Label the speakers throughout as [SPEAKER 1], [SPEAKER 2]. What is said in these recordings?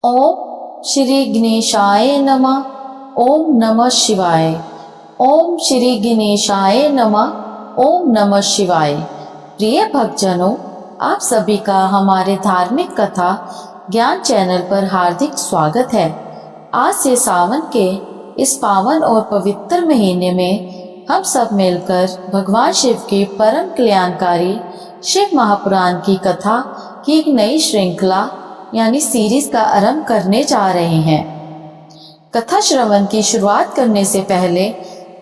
[SPEAKER 1] ओम श्री गणेशाय नमः। ओम नमः शिवाय। ओम श्री गणेशाय नमः। ओम नमः शिवाय। प्रिय भक्तजनों, आप सभी का हमारे धार्मिक कथा ज्ञान चैनल पर हार्दिक स्वागत है। आज से सावन के इस पावन और पवित्र महीने में हम सब मिलकर भगवान शिव की परम कल्याणकारी शिव महापुराण की कथा की एक नई श्रृंखला यानी सीरीज का आरंभ करने जा रहे हैं। कथा श्रवण की शुरुआत करने से पहले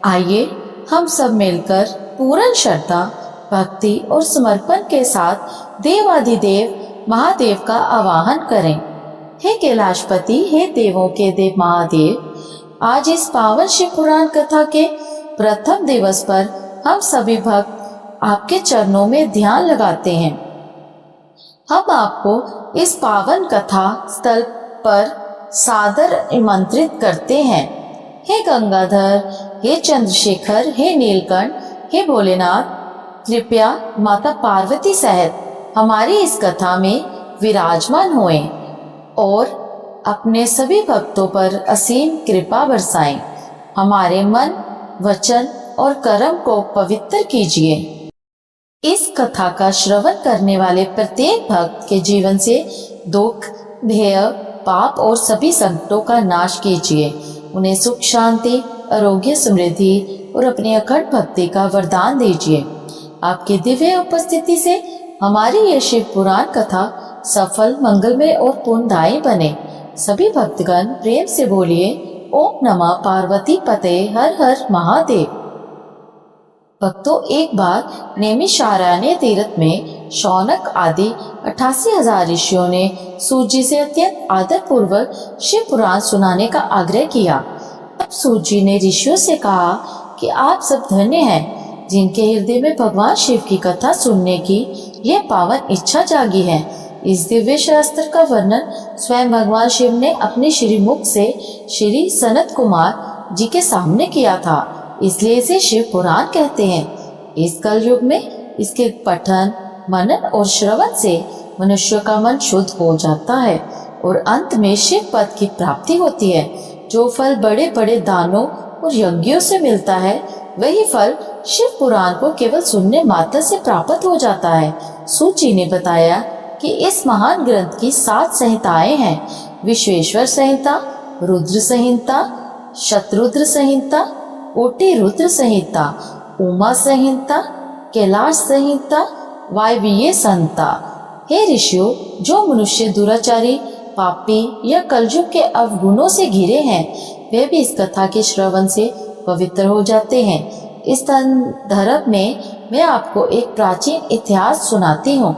[SPEAKER 1] आइए हम सब मिलकर पूर्ण श्रद्धा, भक्ति और समर्पण के साथ देवाधिदेव महादेव का आवाहन करें। हे कैलाशपति, हे देवों के देव महादेव, आज इस पावन शिव पुराण कथा के प्रथम दिवस पर हम सभी भक्त आपके चरणों में ध्यान लगाते हैं। हम आपको इस पावन कथा स्थल पर सादर आमंत्रित करते हैं। हे गंगाधर, हे चंद्रशेखर, हे नीलकंठ, हे भोलेनाथ, कृपया माता पार्वती सहित हमारी इस कथा में विराजमान होएं और अपने सभी भक्तों पर असीम कृपा बरसाएं। हमारे मन, वचन और कर्म को पवित्र कीजिए। इस कथा का श्रवण करने वाले प्रत्येक भक्त के जीवन से दुख, भय, पाप और सभी संकटों का नाश कीजिए। उन्हें सुख, शांति, आरोग्य, समृद्धि और अपनी अखंड भक्ति का वरदान दीजिए। आपकी दिव्य उपस्थिति से हमारी ये शिव पुराण कथा सफल, मंगलमय और पुण्यदायी बने। सभी भक्तगण प्रेम से बोलिए ओम नमः पार्वती पते हर हर महादेव। भक्तों, एक बार नैमिषारण्य तीर्थ में शौनक आदि 88,000 ऋषियों ने सूत जी से अत्यंत आदर पूर्वक शिव पुराण सुनाने का आग्रह किया। अब सूत जी ने ऋषियों से कहा कि आप सब धन्य हैं जिनके हृदय में भगवान शिव की कथा सुनने की यह पावन इच्छा जागी है। इस दिव्य शास्त्र का वर्णन स्वयं भगवान शिव ने अपने श्रीमुख से श्री सनत कुमार जी के सामने किया था, इसलिए इसे शिव पुराण कहते हैं। इस कलयुग में इसके पठन, मनन और श्रवण से मनुष्य का मन शुद्ध हो जाता है और अंत में शिव पद की प्राप्ति होती है। जो फल बड़े बड़े दानों और यज्ञों से मिलता है, वही फल शिव पुराण को केवल सुनने मात्र से प्राप्त हो जाता है। सूत जी ने बताया कि इस महान ग्रंथ की 7 संहिताएं हैं: विश्वेश्वर संहिता, रुद्र संहिता, शतरुद्र संहिता, कोटि रुद्र संहिता, उमा संहिता, कैलाश संहिता, वायवीय संहिता। हे ऋषियों, जो मनुष्य दुराचारी, पापी या कलयुग के अवगुणों से घिरे हैं, वे भी इस कथा के श्रवण से पवित्र हो जाते हैं। इस संदर्भ में मैं आपको एक प्राचीन इतिहास सुनाती हूँ।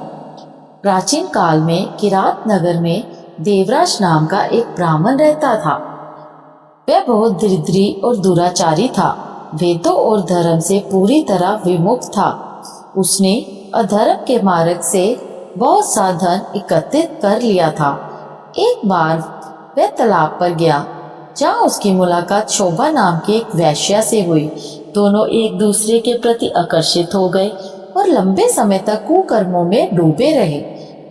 [SPEAKER 1] प्राचीन काल में किरात नगर में देवराज नाम का एक ब्राह्मण रहता था। वह बहुत दरिद्री और दुराचारी था। वेदों और धर्म से पूरी तरह विमुख था। उसने अधर्म के मार्ग से बहुत सा धन एकत्रित कर लिया था। एक बार वह तालाब पर गया, जहाँ उसकी मुलाकात शोभा नाम की एक वैश्या से हुई। दोनों एक दूसरे के प्रति आकर्षित हो गए और लंबे समय तक कुकर्मों में डूबे रहे।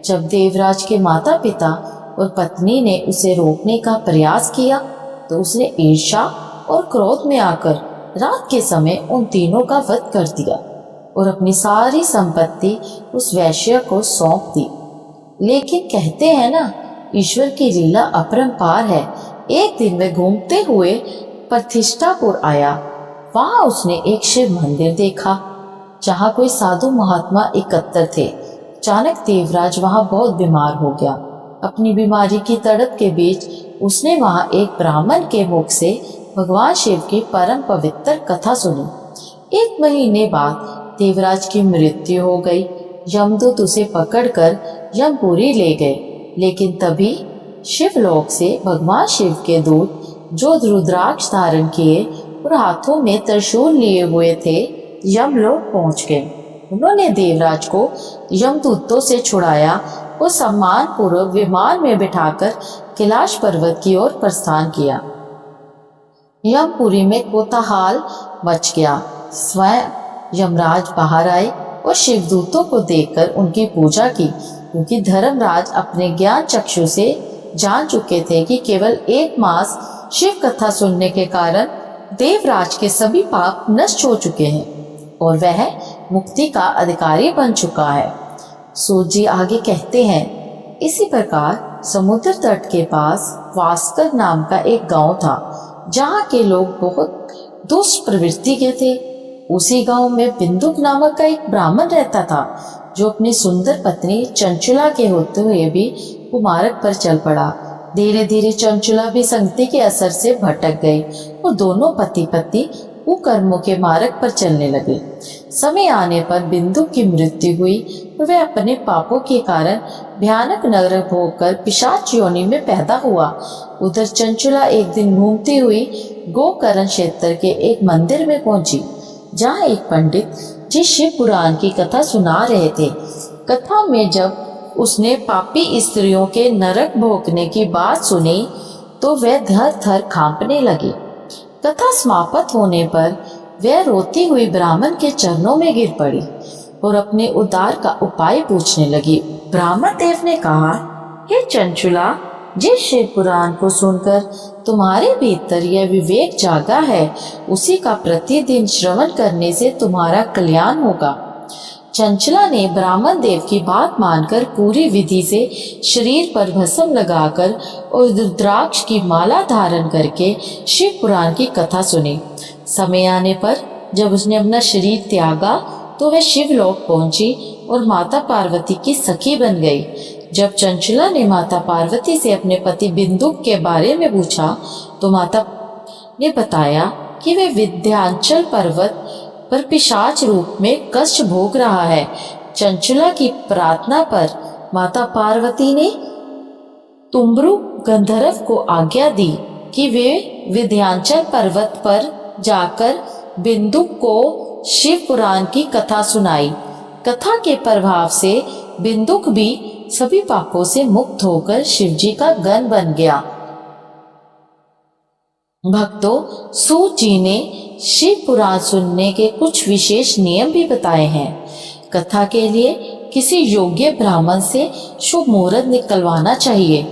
[SPEAKER 1] जब देवराज के माता पिता और पत्नी ने उसे रोकने का प्रयास किया, तो उसने ईर्ष्या और क्रोध में आकर रात के समय उन तीनों का वध कर दिया और अपनी सारी संपत्ति उस वैश्य को सौंप दी। लेकिन कहते हैं ना, ईश्वर की लीला अपरंपार है। एक दिन वह घूमते हुए प्रतिष्ठापुर आया। वहां उसने एक शिव मंदिर देखा, जहाँ कोई साधु महात्मा एकत्र थे। अचानक देवराज वहां बहुत बीमार हो गया। अपनी बीमारी की तड़प के बीच उसने वहां एक ब्राह्मण के मुख से भगवान शिव की परम पवित्र कथा सुनी। 1 महीने बाद देवराज की मृत्यु हो गई। यमदूत उसे पकड़कर यमपुरी ले गए। लेकिन तभी शिवलोक से भगवान शिव के दूत, जो रुद्राक्ष धारण किए और हाथों में त्रिशूल लिए हुए थे, यमलोक पहुंच गए। उन्होंने देवराज को यमदूतों से छुड़ाया और सम्मान पूर्वक विमान में बिठाकर कैलाश पर्वत की ओर प्रस्थान किया। यमपुरी में कोलाहल मच गया। स्वयं यमराज बाहर आए और शिवदूतों को देखकर उनकी पूजा की, क्योंकि धर्मराज अपने ज्ञान चक्षु से जान चुके थे कि केवल 1 मास शिव कथा सुनने के कारण देवराज के सभी पाप नष्ट हो चुके हैं और वह मुक्ति का अधिकारी बन चुका है। सूत जी आगे कहते हैं, इसी प्रकार समुद्र तट के पास वास्कर नाम का एक गांव था, जहां के लोग बहुत दुष्ट प्रवृत्ति के थे। उसी गांव में बिंदुक नामक का एक ब्राह्मण रहता था, जो अपनी सुंदर पत्नी चंचुला के होते हुए भी कुमारक पर चल पड़ा। धीरे धीरे चंचुला भी संगति के असर से भटक गई और दोनों पति पत्नी कुकर्मों के मार्ग पर चलने लगे। समय आने पर बिंदु की मृत्यु हुई और वह अपने पापों के कारण भयानक नरक भोगकर पिशाच योनि में पैदा हुआ। उधर चंचुला एक दिन घूमती हुई गोकर्ण क्षेत्र के एक मंदिर में पहुंची, जहां एक पंडित जी शिव पुराण की कथा सुना रहे थे। कथा में जब उसने पापी स्त्रियों के नरक भोगने की बात सुनी तो वह थर थर कांपने लगी। कथा समाप्त होने पर वह रोती हुई ब्राह्मण के चरणों में गिर पड़ी और अपने उद्धार का उपाय पूछने लगी। ब्राह्मण देव ने कहा, हे चंचुला, जिस शिव पुराण को सुनकर तुम्हारे भीतर यह विवेक जागा है, उसी का प्रतिदिन श्रवण करने से तुम्हारा कल्याण होगा। चंचला ने ब्राह्मण देव की बात मानकर पूरी विधि से शरीर पर भस्म लगाकर और रुद्राक्ष की माला धारण करके शिव पुराण की कथा सुनी। समय आने पर जब उसने अपना शरीर त्यागा तो वह शिवलोक पहुंची और माता पार्वती की सखी बन गई। जब चंचला ने माता पार्वती से अपने पति बिंदुक के बारे में पूछा तो माता ने बताया कि वे विंध्याचल पर्वत पर पिशाच रूप में कष्ट भोग रहा है। चंचला की प्रार्थना पर माता पार्वती ने तुम्बरु गंधर्व को आज्ञा दी कि वे विंध्याचल पर्वत पर जाकर बिंदुक को शिव पुराण की कथा सुनाई। कथा के प्रभाव से बिंदुक भी सभी पापों से मुक्त होकर शिवजी का गण बन गया। भक्तों, सूत जी ने शिव पुराण सुनने के कुछ विशेष नियम भी बताए हैं। कथा के लिए किसी योग्य ब्राह्मण से शुभ मुहूर्त निकलवाना चाहिए।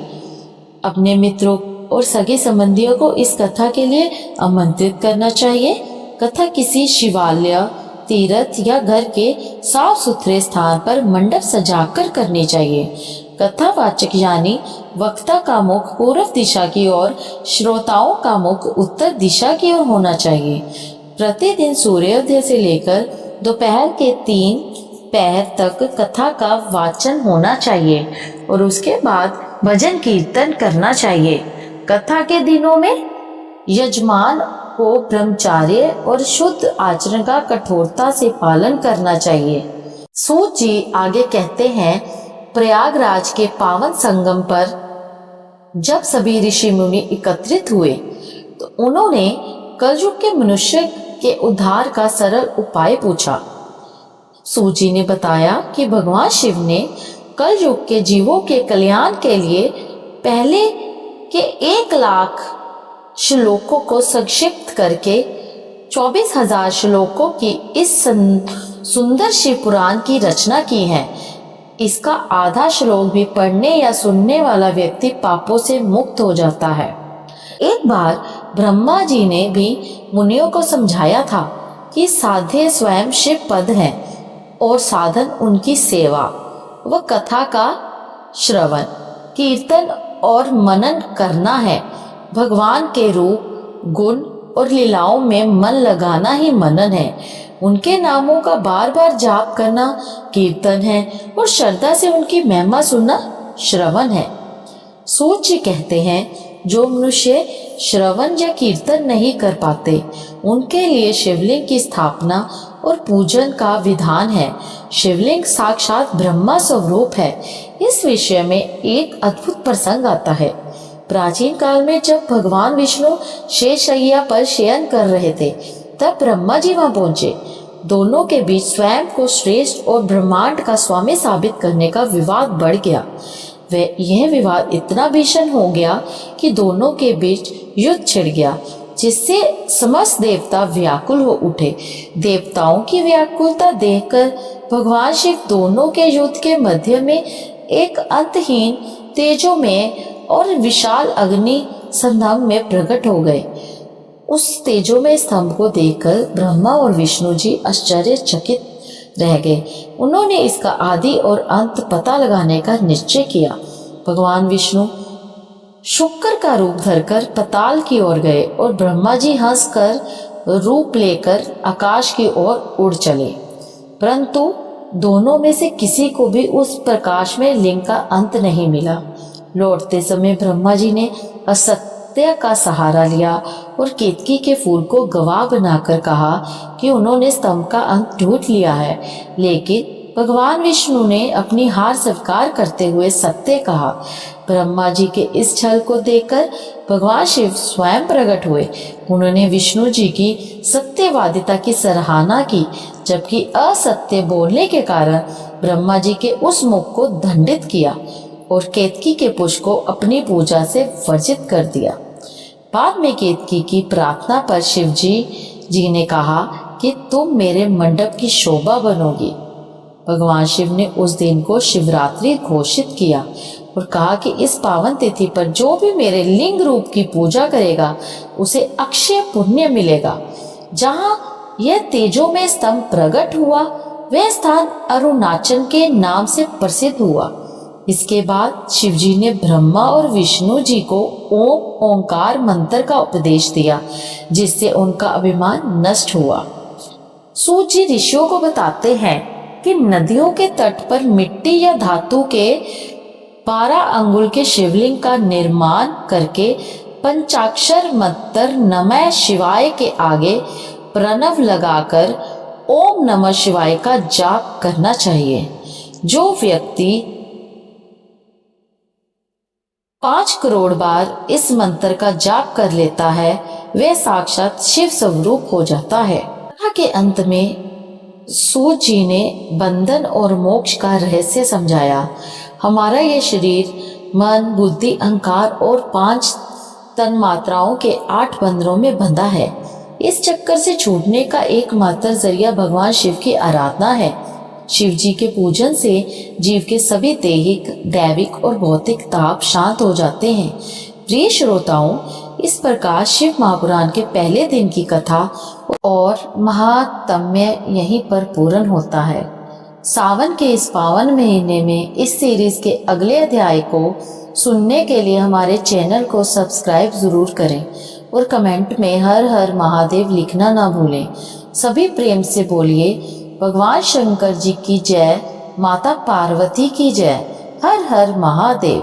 [SPEAKER 1] अपने मित्रों और सगे संबंधियों को इस कथा के लिए आमंत्रित करना चाहिए। कथा किसी शिवालय, तीर्थ या घर के साफ सुथरे स्थान पर मंडप सजाकर करनी चाहिए। कथावाचक यानी वक्ता का मुख पूर्व दिशा की ओर, श्रोताओं का मुख उत्तर दिशा की ओर होना चाहिए। प्रतिदिन सूर्योदय से लेकर दोपहर के 3 पहर तक कथा का वाचन होना चाहिए और उसके बाद भजन कीर्तन करना चाहिए। कथा के दिनों में यजमान को ब्रह्मचार्य और शुद्ध आचरण का कठोरता से पालन करना चाहिए। सूत जी आगे कहते हैं, प्रयागराज के पावन संगम पर जब सभी ऋषि मुनि एकत्रित हुए तो उन्होंने कलयुग के मनुष्य के उद्धार का सरल उपाय पूछा। सूत जी ने बताया कि भगवान शिव ने कलयुग के जीवों के कल्याण के लिए पहले के 1 लाख श्लोकों को संक्षिप्त करके 24,000 श्लोकों की इस सुंदर शिव पुराण की रचना की है। इसका आधा श्लोक भी पढ़ने या सुनने वाला व्यक्ति पापों से मुक्त हो जाता है। एक बार ब्रह्मा जी ने भी मुनियों को समझाया था कि साध्य स्वयं शिव पद हैं और साधन उनकी सेवा व कथा का श्रवण, कीर्तन और मनन करना है। भगवान के रूप, गुण और लीलाओं में मन लगाना ही मनन है। उनके नामों का बार बार जाप करना कीर्तन है और श्रद्धा से उनकी महिमा सुनना श्रवण है। सूत जी कहते हैं, जो मनुष्य श्रवण या कीर्तन नहीं कर पाते उनके लिए शिवलिंग की स्थापना और पूजन का विधान है। शिवलिंग साक्षात ब्रह्मा स्वरूप है। इस विषय में एक अद्भुत प्रसंग आता है। प्राचीन काल में जब भगवान विष्णु शेषशय्या पर शयन कर रहे थे तब ब्रह्मा जी वहां पहुंचे। दोनों के बीच स्वयं को श्रेष्ठ और ब्रह्मांड का स्वामी साबित करने का विवाद बढ़ गया। यह विवाद इतना भीषण हो गया कि दोनों के बीच युद्ध छिड़ गया, जिससे समस्त देवता व्याकुल हो उठे। देवताओं की व्याकुलता देखकर भगवान शिव दोनों के युद्ध के मध्य में एक अंतहीन तेजोमय और विशाल अग्नि संधम में प्रकट हो गए। उस तेजोमय स्तंभ को देखकर ब्रह्मा और विष्णु जी आश्चर्यचकित रह गए। उन्होंने इसका आदि और अंत पता लगाने का निश्चय किया। भगवान विष्णु शुक्र का रूप धरकर पाताल की ओर गए और ब्रह्मा जी हंसकर रूप लेकर आकाश की ओर उड़ चले, परंतु दोनों में से किसी को भी उस प्रकाश में लिंग का अंत नहीं मिला। लौटते समय ब्रह्मा जी ने असत्य का सहारा लिया और केतकी के फूल को गवाह बनाकर कहा कि उन्होंने स्तंभ का अंत ढूंढ लिया है, लेकिन भगवान विष्णु ने अपनी हार स्वीकार करते हुए सत्य कहा। ब्रह्मा जी के इस छल को देखकर भगवान शिव स्वयं प्रकट हुए। उन्होंने विष्णु जी की सत्यवादिता की सराहना की, जबकि असत्य बोलने के कारण ब्रह्मा जी के उस मुख को दंडित किया और केतकी के पुष्प को अपनी पूजा से वर्जित कर दिया। बाद में केतकी की प्रार्थना पर शिव जी ने कहा कि तुम मेरे मंडप की शोभा बनोगी। भगवान शिव ने उस दिन को शिवरात्रि घोषित किया और कहा कि इस पावन तिथि पर जो भी मेरे लिंग रूप की पूजा करेगा उसे अक्षय पुण्य मिलेगा। जहाँ यह तेजोमय स्तंभ प्रकट हुआ वह स्थान अरुणाचल के नाम से प्रसिद्ध हुआ। इसके बाद शिव जी ने ब्रह्मा और विष्णु जी को ओम ओंकार मंत्र का उपदेश दिया, जिससे उनका अभिमान नष्ट हुआ। सूत जी ऋषियों को बताते हैं कि नदियों के तट पर मिट्टी या धातु के 12 अंगुल के शिवलिंग का निर्माण करके पंचाक्षर मंत्र नमः शिवाय के आगे प्रणव लगाकर ओम नमः शिवाय का जाप करना चाहिए। जो व्यक्ति 5 करोड़ बार इस मंत्र का जाप कर लेता है वह साक्षात शिव स्वरूप हो जाता है। कथा के अंत में सूत जी ने बंधन और मोक्ष का रहस्य समझाया। हमारा यह शरीर मन, बुद्धि, अहंकार और 5 तन्मात्राओं के 8 बंधनों में बंधा है। इस चक्कर से छूटने का एकमात्र जरिया भगवान शिव की आराधना है। शिव जी के पूजन से जीव के सभी दैहिक, दैविक और भौतिक ताप शांत हो जाते हैं। प्रिय श्रोताओं, इस प्रकार शिव महापुराण के पहले दिन की कथा और महात्म्य यहीं पर पूर्ण होता है। सावन के इस पावन महीने में इस सीरीज के अगले अध्याय को सुनने के लिए हमारे चैनल को सब्सक्राइब जरूर करें और कमेंट में हर हर महादेव लिखना ना भूलें। सभी प्रेम से बोलिए भगवान शंकर जी की जय, माता पार्वती की जय, हर हर महादेव।